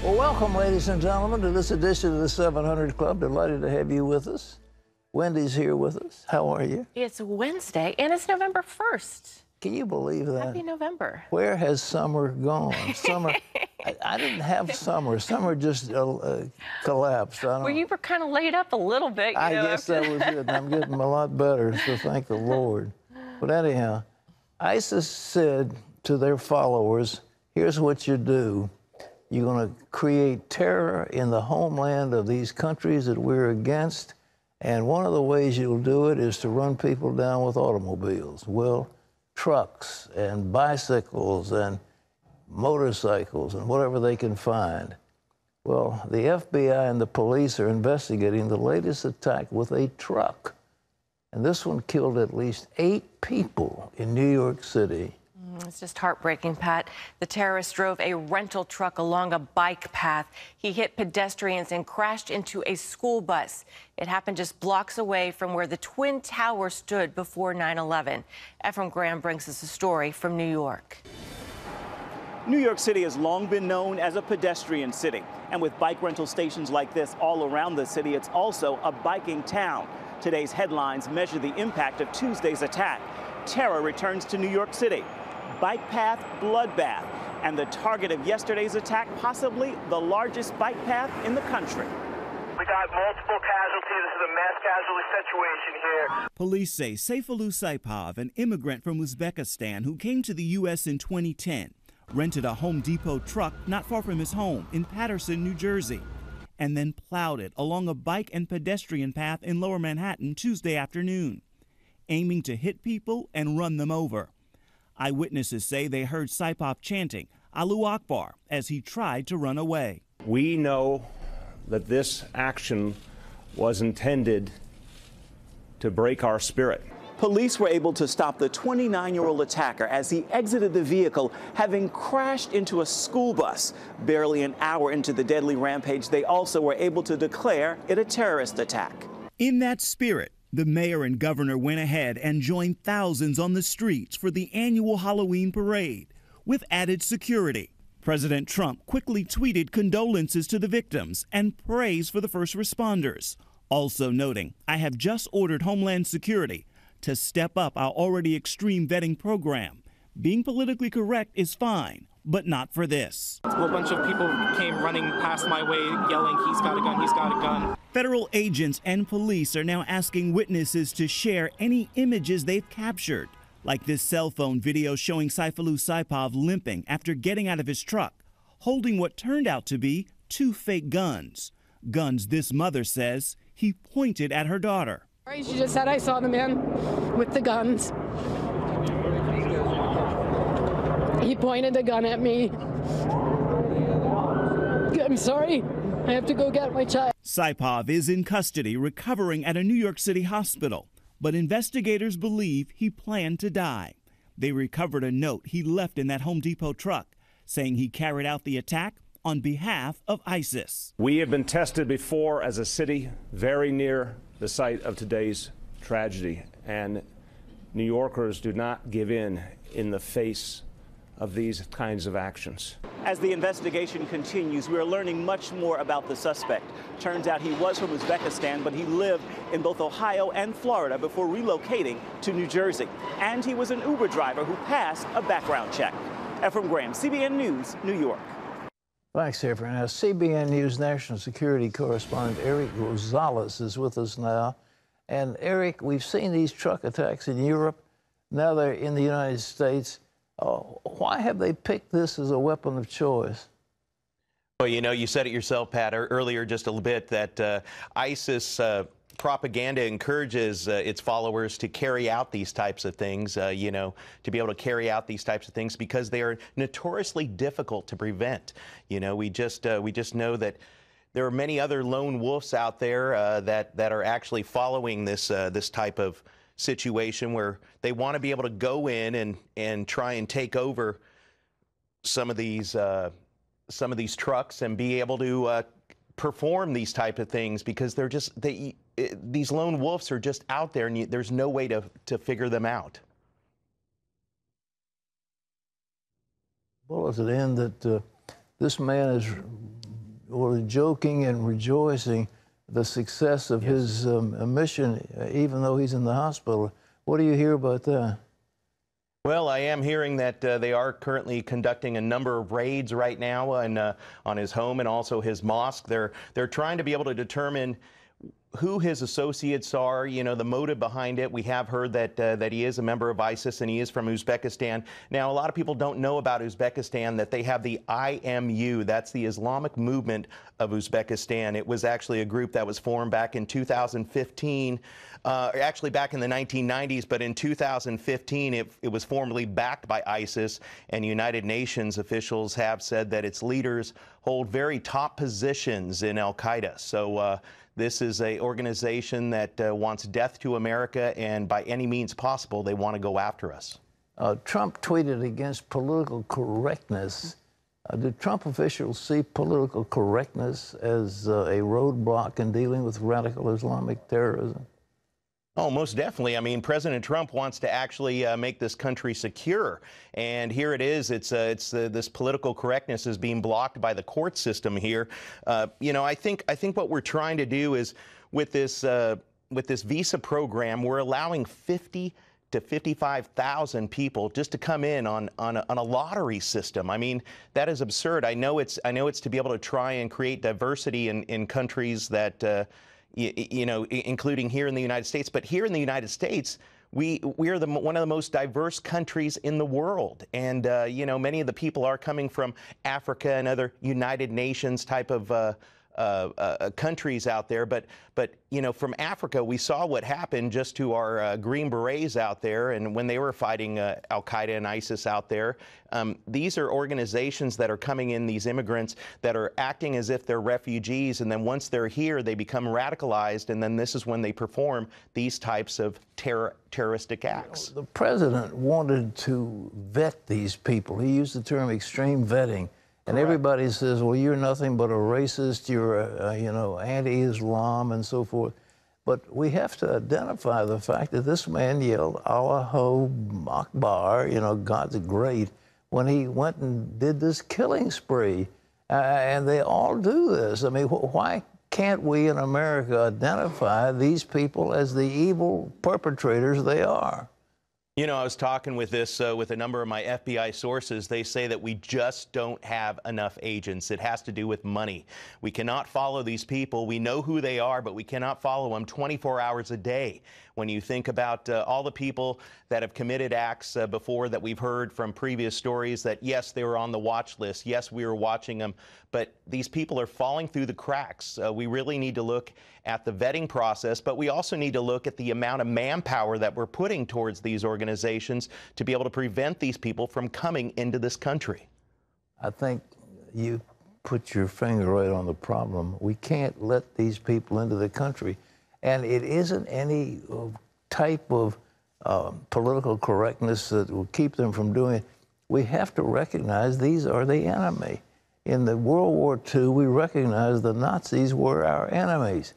Well, welcome, ladies and gentlemen, to this edition of the 700 Club. Delighted to have you with us. Wendy's here with us. How are you? It's Wednesday, and it's November 1st. Can you believe that? Happy November. Where has summer gone? Summer. I didn't have summer. Summer just collapsed. Well, you were kind of laid up a little bit. I guess that was it. I'm getting a lot better, so thank the Lord. But anyhow, ISIS said to their followers, here's what you do. You're going to create terror in the homeland of these countries that we're against, and one of the ways you'll do it is to run people down with automobiles. Well, trucks and bicycles and motorcycles and whatever they can find. Well, the FBI and the police are investigating the latest attack with a truck. And this one killed at least 8 people in New York City. It's just heartbreaking, Pat. The terrorist drove a rental truck along a bike path. He hit pedestrians and crashed into a school bus. It happened just blocks away from where the Twin Towers stood before 9/11. Ephraim Graham brings us a story from New York. New York City has long been known as a pedestrian city. And with bike rental stations like this all around the city, it's also a biking town. Today's headlines measure the impact of Tuesday's attack. Terror returns to New York City. Bike path bloodbath, and the target of yesterday's attack, possibly the largest bike path in the country. We got multiple casualties. This is a mass casualty situation here. Police say Sayfullah Saipov, an immigrant from Uzbekistan who came to the U.S. in 2010, rented a Home Depot truck not far from his home in Paterson, New Jersey, and then plowed it along a bike and pedestrian path in Lower Manhattan Tuesday afternoon, aiming to hit people and run them over. Eyewitnesses say they heard Saipov chanting "Allahu Akbar" as he tried to run away. We know that this action was intended to break our spirit. Police were able to stop the 29-year-old attacker as he exited the vehicle, having crashed into a school bus. Barely an hour into the deadly rampage, they also were able to declare it a terrorist attack. In that spirit, the mayor and governor went ahead and joined thousands on the streets for the annual Halloween parade with added security. President Trump quickly tweeted condolences to the victims and praise for the first responders, also noting, "I have just ordered Homeland Security to step up our already extreme vetting program. Being politically correct is fine, but not for this." A whole bunch of people came running past my way yelling, "He's got a gun, he's got a gun." Federal agents and police are now asking witnesses to share any images they've captured, like this cell phone video showing Sayfullah Saipov limping after getting out of his truck, holding what turned out to be 2 fake guns. Guns this mother says he pointed at her daughter. She just said, "I saw the man with the guns. He pointed the gun at me. I'm sorry. I have to go get my child." Saipov is in custody, recovering at a New York City hospital, but investigators believe he planned to die. They recovered a note he left in that Home Depot truck, saying he carried out the attack on behalf of ISIS. We have been tested before as a city very near the site of today's tragedy, and New Yorkers do not give in the face of these kinds of actions. As the investigation continues, we are learning much more about the suspect. Turns out he was from Uzbekistan, but he lived in both Ohio and Florida before relocating to New Jersey. And he was an Uber driver who passed a background check. Ephraim Graham, CBN News, New York. Thanks, Ephraim. Now, CBN News national security correspondent Eric Rosales is with us now. And Eric, we've seen these truck attacks in Europe. Now they're in the United States. Why have they picked this as a weapon of choice? Well, you know, you said it yourself, Pat, earlier just a little bit that ISIS propaganda encourages its followers to carry out these types of things, you know, to be able to carry out these types of things because they are notoriously difficult to prevent. You know, we just know that there are many other lone wolves out there that are actually following this type of situation where they want to be able to go in and try and take over some of these trucks and be able to perform these type of things because they're just these lone wolves are just out there and there's no way to figure them out. Well, at the end that this man is were joking and rejoicing the success of his mission, even though he's in the hospital. What do you hear about that? Well, I am hearing that they are currently conducting a number of raids right now on his home and also his mosque. They're trying to be able to determine who his associates are, you know, the motive behind it. We have heard that he is a member of ISIS and he is from Uzbekistan. Now, a lot of people don't know about Uzbekistan, that they have the IMU. That's the Islamic Movement of Uzbekistan. It was actually a group that was formed back in 2015, actually back in the 1990s, but in 2015 it was formally backed by ISIS, and United Nations officials have said that its leaders hold very top positions in Al-Qaeda. So this is an organization that wants death to America, and by any means possible, they want to go after us. Trump tweeted against political correctness. Do Trump officials see political correctness as a roadblock in dealing with radical Islamic terrorism? Oh, most definitely. I mean, President Trump wants to actually make this country secure, and here it is. This political correctness is being blocked by the court system here. You know, I think what we're trying to do is with this visa program, we're allowing 50 to 55,000 people just to come in on a lottery system. I mean, that is absurd. I know it's to be able to try and create diversity in countries that. You know, including here in the United States. But here in the United States, we are one of the most diverse countries in the world. And, you know, many of the people are coming from Africa and other United Nations type of countries out there. But, you know, from Africa, we saw what happened just to our Green Berets out there, and when they were fighting Al-Qaeda and ISIS out there. These are organizations that are coming in, these immigrants that are acting as if they're refugees, and then once they're here, they become radicalized, and then this is when they perform these types of terroristic acts. The president wanted to vet these people. He used the term extreme vetting. And everybody says, well, you're nothing but a racist, you're, you know, anti-Islam and so forth. But we have to identify the fact that this man yelled, allahu, akbar, you know, God's great, when he went and did this killing spree. And they all do this. I mean, why can't we in America identify these people as the evil perpetrators they are? You know, I was talking with with a number of my FBI sources. They say that we just don't have enough agents. It has to do with money. We cannot follow these people. We know who they are, but we cannot follow them 24 hours a day. When you think about all the people that have committed acts before that we've heard from previous stories that, yes, they were on the watch list. Yes, we were watching them. But these people are falling through the cracks. We really need to look at the vetting process, but we also need to look at the amount of manpower that we're putting towards these organizations to be able to prevent these people from coming into this country. I think you put your finger right on the problem. We can't let these people into the country. And it isn't any type of political correctness that will keep them from doing it. We have to recognize these are the enemy. In the World War II, we recognized the Nazis were our enemies.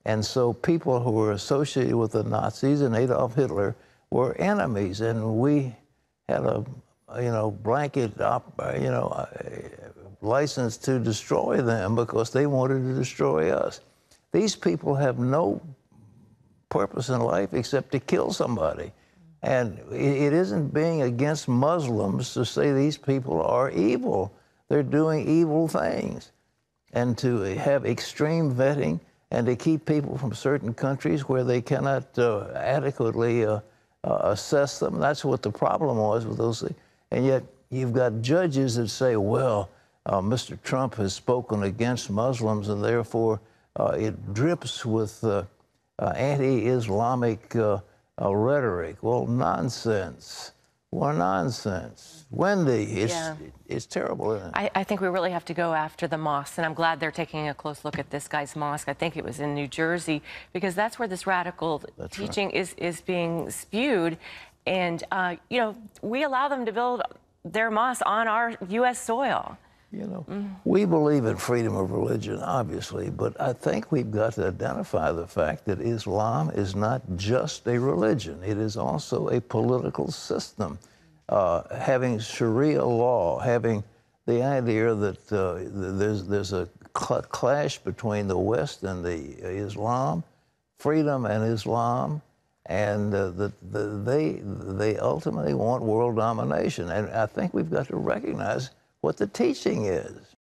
And so people who were associated with the Nazis and Adolf Hitler were enemies. And we had a, you know, blanket, license to destroy them because they wanted to destroy us. These people have no purpose in life except to kill somebody. And it isn't being against Muslims to say these people are evil. They're doing evil things. And to have extreme vetting and to keep people from certain countries where they cannot adequately assess them, that's what the problem was with those things. And yet you've got judges that say, well, Mr. Trump has spoken against Muslims and therefore it drips with anti-Islamic rhetoric. Well, nonsense. Well, nonsense. Wendy, it's terrible, isn't it? I think we really have to go after the mosques, and I'm glad they're taking a close look at this guy's mosque. I think it was in New Jersey, because that's where this radical teaching is being spewed. And, you know, we allow them to build their mosque on our U.S. soil. You know, we believe in freedom of religion, obviously, but I think we've got to identify the fact that Islam is not just a religion. It is also a political system. Having Sharia law, having the idea that there's a clash between the West and the Islam, freedom and Islam, and they ultimately want world domination. And I think we've got to recognize what the teaching is.